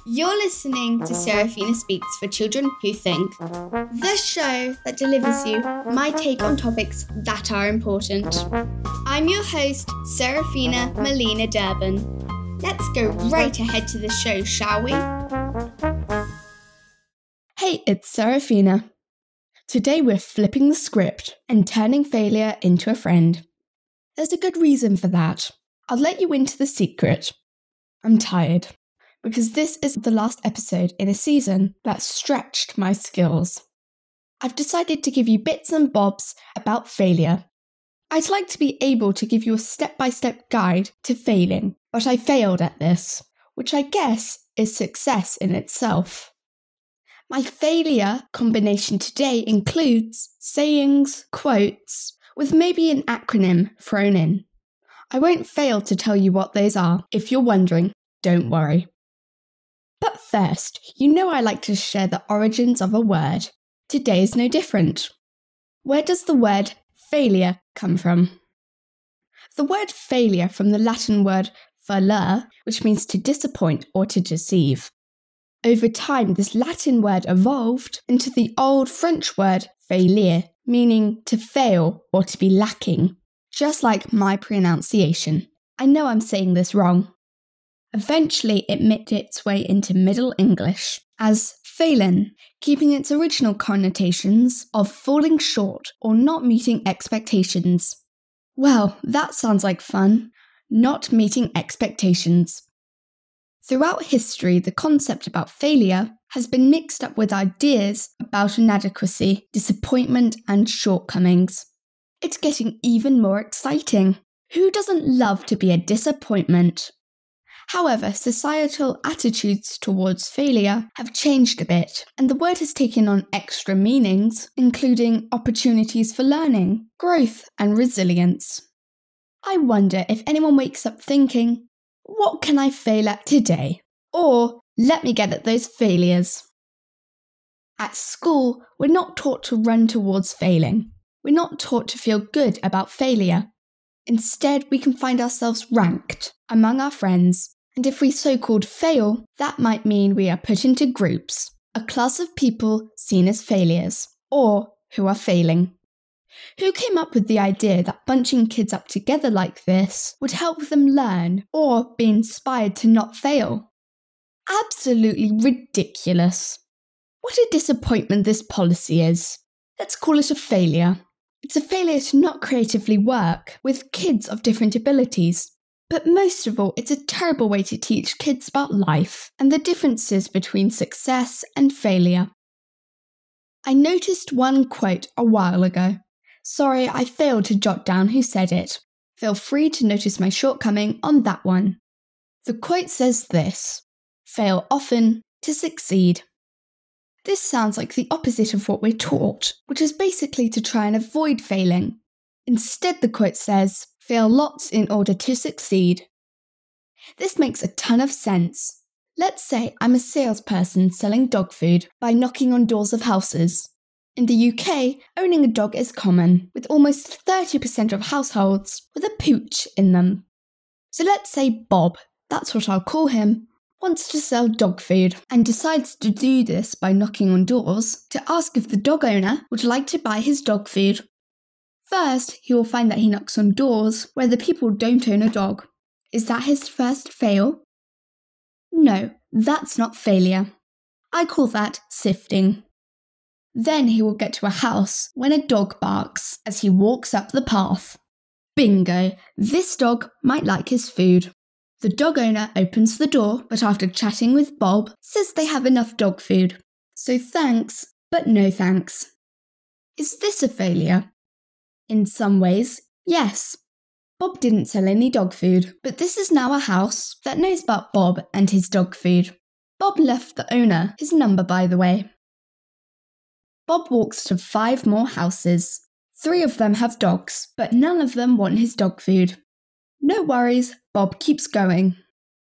You're listening to Seraphina Speaks for Children Who Think, the show that delivers you my take on topics that are important. I'm your host, Seraphina Melina Durbin. Let's go right ahead to the show, shall we? Hey, it's Seraphina. Today we're flipping the script and turning failure into a friend. There's a good reason for that. I'll let you into the secret. I'm tired, because this is the last episode in a season that stretched my skills. I've decided to give you bits and bobs about failure. I'd like to be able to give you a step-by-step guide to failing, but I failed at this, which I guess is success in itself. My failure combination today includes sayings, quotes, with maybe an acronym thrown in. I won't fail to tell you what those are. If you're wondering, don't worry. But first, you know I like to share the origins of a word. Today is no different. Where does the word failure come from? The word failure from the Latin word fallere, which means to disappoint or to deceive. Over time, this Latin word evolved into the old French word faillir, meaning to fail or to be lacking, just like my pronunciation. I know I'm saying this wrong. Eventually, it made its way into Middle English as phelan, keeping its original connotations of falling short or not meeting expectations. Well, that sounds like fun. Not meeting expectations. Throughout history, the concept about failure has been mixed up with ideas about inadequacy, disappointment, and shortcomings. It's getting even more exciting. Who doesn't love to be a disappointment? However, societal attitudes towards failure have changed a bit, and the word has taken on extra meanings, including opportunities for learning, growth, and resilience. I wonder if anyone wakes up thinking, what can I fail at today? Or, let me get at those failures. At school, we're not taught to run towards failing. We're not taught to feel good about failure. Instead, we can find ourselves ranked among our friends, and if we so-called fail, that might mean we are put into groups, a class of people seen as failures, or who are failing. Who came up with the idea that bunching kids up together like this would help them learn or be inspired to not fail? Absolutely ridiculous. What a disappointment this policy is. Let's call it a failure. It's a failure to not creatively work with kids of different abilities. But most of all, it's a terrible way to teach kids about life and the differences between success and failure. I noticed one quote a while ago. Sorry, I failed to jot down who said it. Feel free to notice my shortcoming on that one. The quote says this: fail often to succeed. This sounds like the opposite of what we're taught, which is basically to try and avoid failing. Instead, the quote says, fail lots in order to succeed. This makes a ton of sense. Let's say I'm a salesperson selling dog food by knocking on doors of houses. In the UK, owning a dog is common, with almost 30% of households with a pooch in them. So let's say Bob, that's what I'll call him, wants to sell dog food and decides to do this by knocking on doors to ask if the dog owner would like to buy his dog food. First, he will find that he knocks on doors where the people don't own a dog. Is that his first fail? No, that's not failure. I call that sifting. Then he will get to a house when a dog barks as he walks up the path. Bingo, this dog might like his food. The dog owner opens the door, but after chatting with Bob, says they have enough dog food. So thanks, but no thanks. Is this a failure? In some ways, yes. Bob didn't sell any dog food, but this is now a house that knows about Bob and his dog food. Bob left the owner his number, by the way. Bob walks to 5 more houses. 3 of them have dogs, but none of them want his dog food. No worries, Bob keeps going.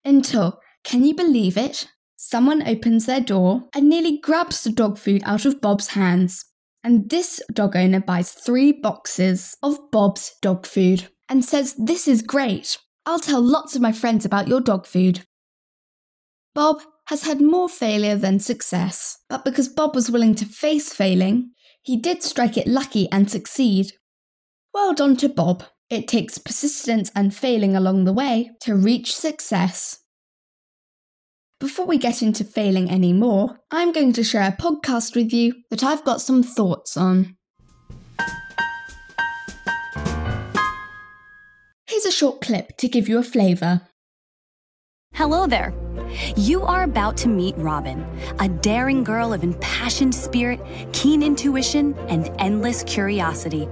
Until, can you believe it? Someone opens their door and nearly grabs the dog food out of Bob's hands. And this dog owner buys 3 boxes of Bob's dog food and says, "This is great. I'll tell lots of my friends about your dog food." Bob has had more failure than success, but because Bob was willing to face failing, he did strike it lucky and succeed. Well done to Bob. It takes persistence and failing along the way to reach success. Before we get into failing anymore, I'm going to share a podcast with you that I've got some thoughts on. Here's a short clip to give you a flavour. Hello there. You are about to meet Robin, a daring girl of impassioned spirit, keen intuition, and endless curiosity.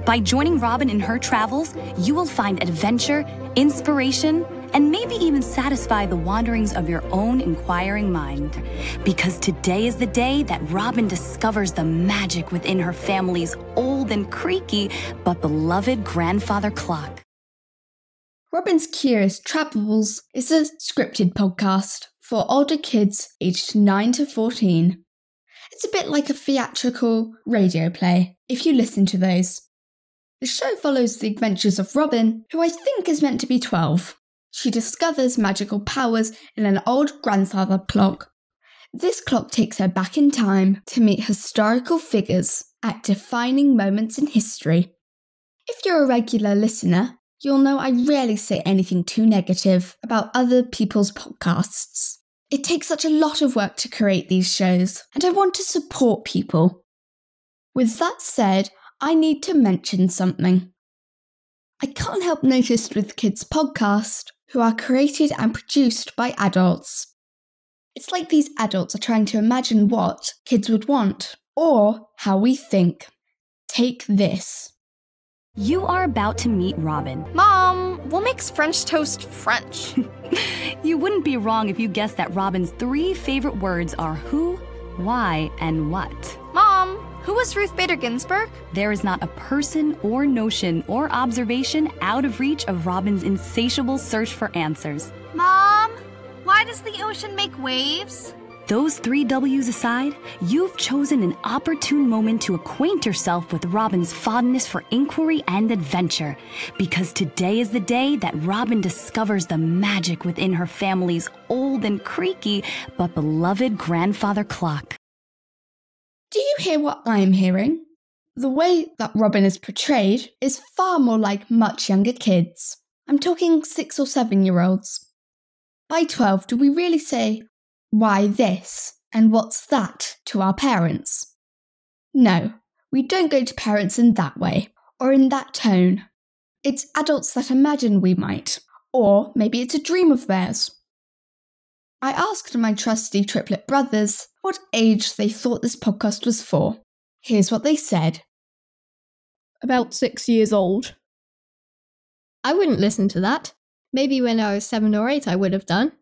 By joining Robin in her travels, you will find adventure, inspiration, and maybe even satisfy the wanderings of your own inquiring mind. Because today is the day that Robin discovers the magic within her family's old and creaky but beloved grandfather clock. Robin's Curious Travels is a scripted podcast for older kids aged 9 to 14. It's a bit like a theatrical radio play, if you listen to those. The show follows the adventures of Robin, who I think is meant to be 12. She discovers magical powers in an old grandfather clock. This clock takes her back in time to meet historical figures at defining moments in history. If you're a regular listener, you'll know I rarely say anything too negative about other people's podcasts. It takes such a lot of work to create these shows, and I want to support people. With that said, I need to mention something. I can't help notice with kids' podcasts who are created and produced by adults. It's like these adults are trying to imagine what kids would want, or how we think. Take this. You are about to meet Robin. Mom, what makes French toast French? You wouldn't be wrong if you guessed that Robin's 3 favorite words are who, why, and what. Mom, who was Ruth Bader Ginsburg? There is not a person or notion or observation out of reach of Robin's insatiable search for answers. Mom, why does the ocean make waves? Those 3 W's aside, you've chosen an opportune moment to acquaint yourself with Robin's fondness for inquiry and adventure, because today is the day that Robin discovers the magic within her family's old and creaky but beloved grandfather clock. Do you hear what I'm hearing? The way that Robin is portrayed is far more like much younger kids. I'm talking 6 or 7-year-olds. By 12, do we really say, why this and what's that to our parents? No, we don't go to parents in that way, or in that tone. It's adults that imagine we might, or maybe it's a dream of theirs. I asked my trusty triplet brothers what age they thought this podcast was for. Here's what they said. About 6 years old. I wouldn't listen to that. Maybe when I was 7 or 8 I would have done.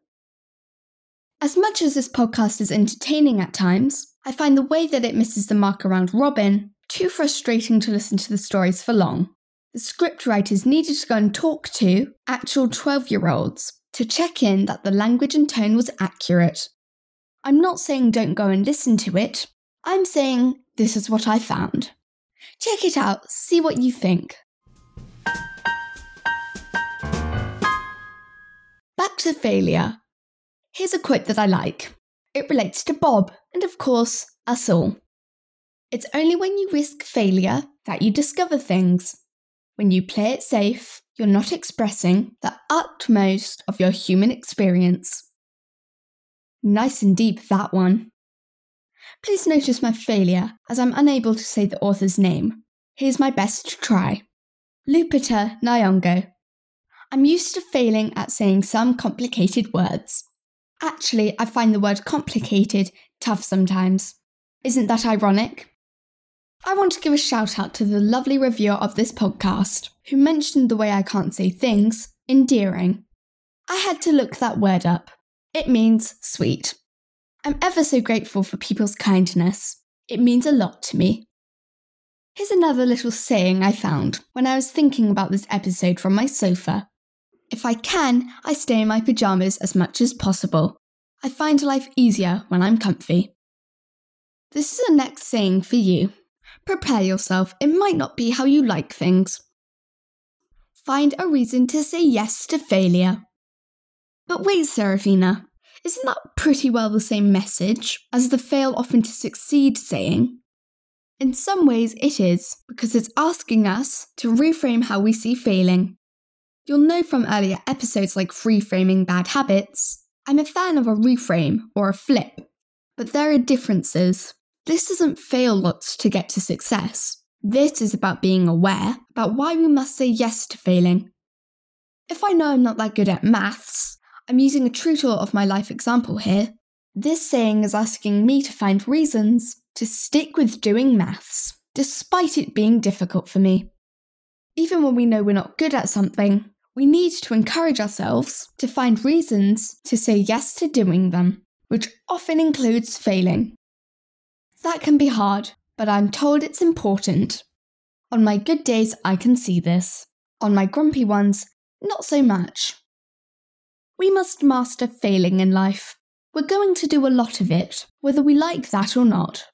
As much as this podcast is entertaining at times, I find the way that it misses the mark around Robin too frustrating to listen to the stories for long. The script writers needed to go and talk to actual 12-year-olds to check in that the language and tone was accurate. I'm not saying don't go and listen to it. I'm saying this is what I found. Check it out, see what you think. Back to failure. Here's a quote that I like. It relates to Bob, and of course, us all. It's only when you risk failure that you discover things. When you play it safe, you're not expressing the utmost of your human experience. Nice and deep, that one. Please notice my failure, as I'm unable to say the author's name. Here's my best try. Lupita Nyong'o. I'm used to failing at saying some complicated words. Actually, I find the word complicated tough sometimes. Isn't that ironic? I want to give a shout out to the lovely reviewer of this podcast, who mentioned the way I can't say things endearing. I had to look that word up. It means sweet. I'm ever so grateful for people's kindness. It means a lot to me. Here's another little saying I found when I was thinking about this episode from my sofa. If I can, I stay in my pyjamas as much as possible. I find life easier when I'm comfy. This is the next saying for you. Prepare yourself, it might not be how you like things. Find a reason to say yes to failure. But wait, Seraphina, Isn't that pretty well the same message as the fail often to succeed saying? In some ways it is, because it's asking us to reframe how we see failing. You'll know from earlier episodes like reframing bad habits, I'm a fan of a reframe or a flip, but there are differences. This doesn't fail lots to get to success. This is about being aware about why we must say yes to failing. If I know I'm not that good at maths, I'm using a true to of my life example here. This saying is asking me to find reasons to stick with doing maths, despite it being difficult for me. Even when we know we're not good at something, we need to encourage ourselves to find reasons to say yes to doing them, which often includes failing. That can be hard, but I'm told it's important. On my good days, I can see this. On my grumpy ones, not so much. We must master failing in life. We're going to do a lot of it, whether we like that or not.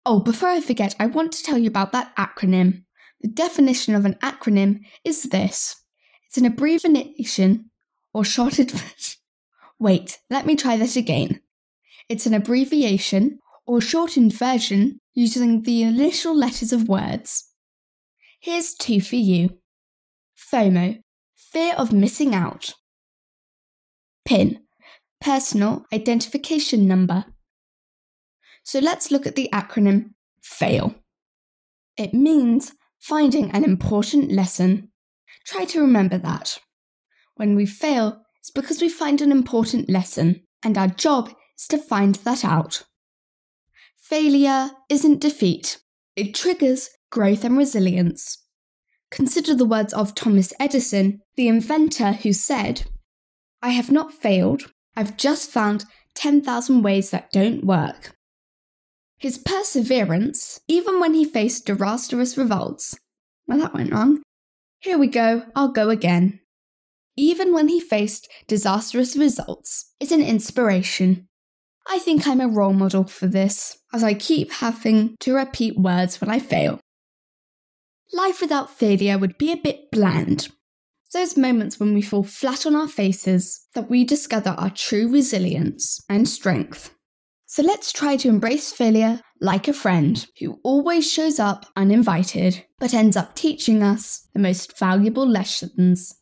Oh, before I forget, I want to tell you about that acronym. The definition of an acronym is this. It's an abbreviation or shortened... Wait, let me try that again. It's an abbreviation or shortened version using the initial letters of words. Here's two for you. FOMO, fear of missing out. PIN, personal identification number. So let's look at the acronym FAIL. It means finding an important lesson. Try to remember that. When we fail, it's because we find an important lesson, and our job is to find that out. Failure isn't defeat. It triggers growth and resilience. Consider the words of Thomas Edison, the inventor who said, "I have not failed, I've just found 10,000 ways that don't work." His perseverance, even when he faced disastrous results. Well, that went wrong. Here we go, I'll go again. Even when he faced disastrous results, is an inspiration. I think I'm a role model for this, as I keep having to repeat words when I fail. Life without failure would be a bit bland. Those moments when we fall flat on our faces that we discover our true resilience and strength. So let's try to embrace failure like a friend who always shows up uninvited, but ends up teaching us the most valuable lessons.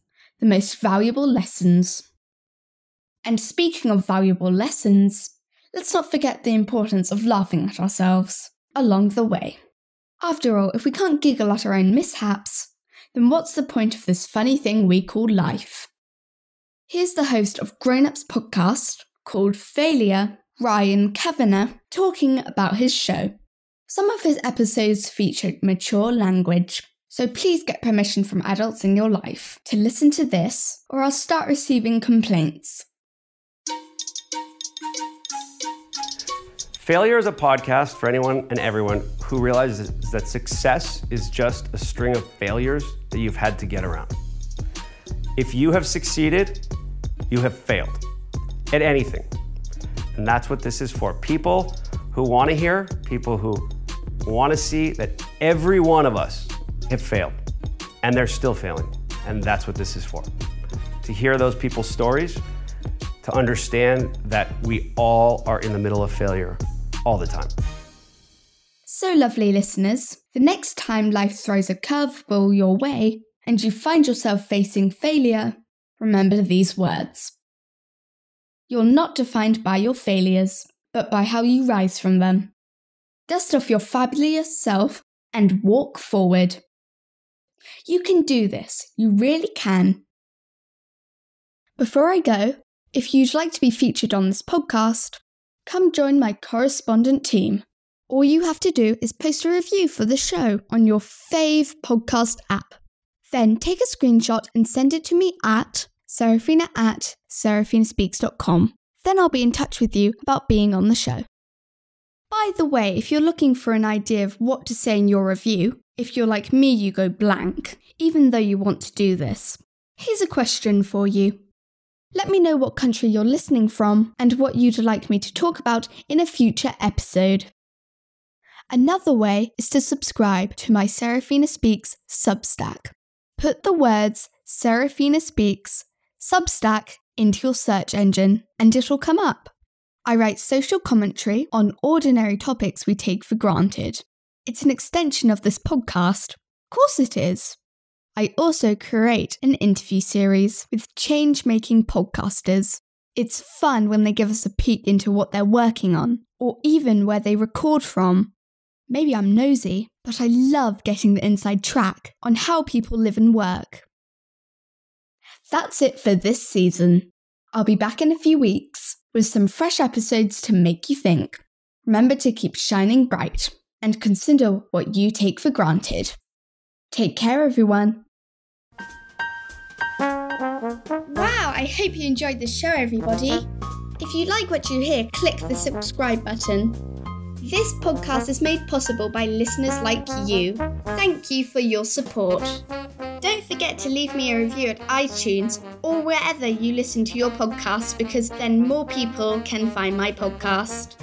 And speaking of valuable lessons, let's not forget the importance of laughing at ourselves along the way. After all, if we can't giggle at our own mishaps, then what's the point of this funny thing we call life? Here's the host of Grown Ups podcast called Failure, Ryan Kavanaugh, talking about his show. Some of his episodes featured mature language, so please get permission from adults in your life to listen to this, or I'll start receiving complaints. Failure is a podcast for anyone and everyone who realizes that success is just a string of failures that you've had to get around. If you have succeeded, you have failed at anything. And that's what this is for. People who want to hear, people who want to see that every one of us have failed and they're still failing. And that's what this is for. To hear those people's stories, to understand that we all are in the middle of failure all the time. So lovely listeners, the next time life throws a curveball your way and you find yourself facing failure, remember these words. You're not defined by your failures, but by how you rise from them. Dust off your fabulous self and walk forward. You can do this, you really can. Before I go, if you'd like to be featured on this podcast, come join my correspondent team. All you have to do is post a review for the show on your fave podcast app. Then take a screenshot and send it to me at Seraphina@seraphinaspeaks.com. Then I'll be in touch with you about being on the show. By the way, if you're looking for an idea of what to say in your review, if you're like me, you go blank, even though you want to do this. Here's a question for you. Let me know what country you're listening from and what you'd like me to talk about in a future episode. Another way is to subscribe to my Seraphina Speaks Substack. Put the words Seraphina Speaks Substack into your search engine and it'll come up. I write social commentary on ordinary topics we take for granted. It's an extension of this podcast. Of course it is. I also create an interview series with change-making podcasters. It's fun when they give us a peek into what they're working on, or even where they record from. Maybe I'm nosy, but I love getting the inside track on how people live and work. That's it for this season. I'll be back in a few weeks with some fresh episodes to make you think. Remember to keep shining bright and consider what you take for granted. Take care, everyone. Wow, I hope you enjoyed the show, everybody. If you like what you hear, click the subscribe button. This podcast is made possible by listeners like you. Thank you for your support. Don't forget to leave me a review at iTunes or wherever you listen to your podcasts, because then more people can find my podcast.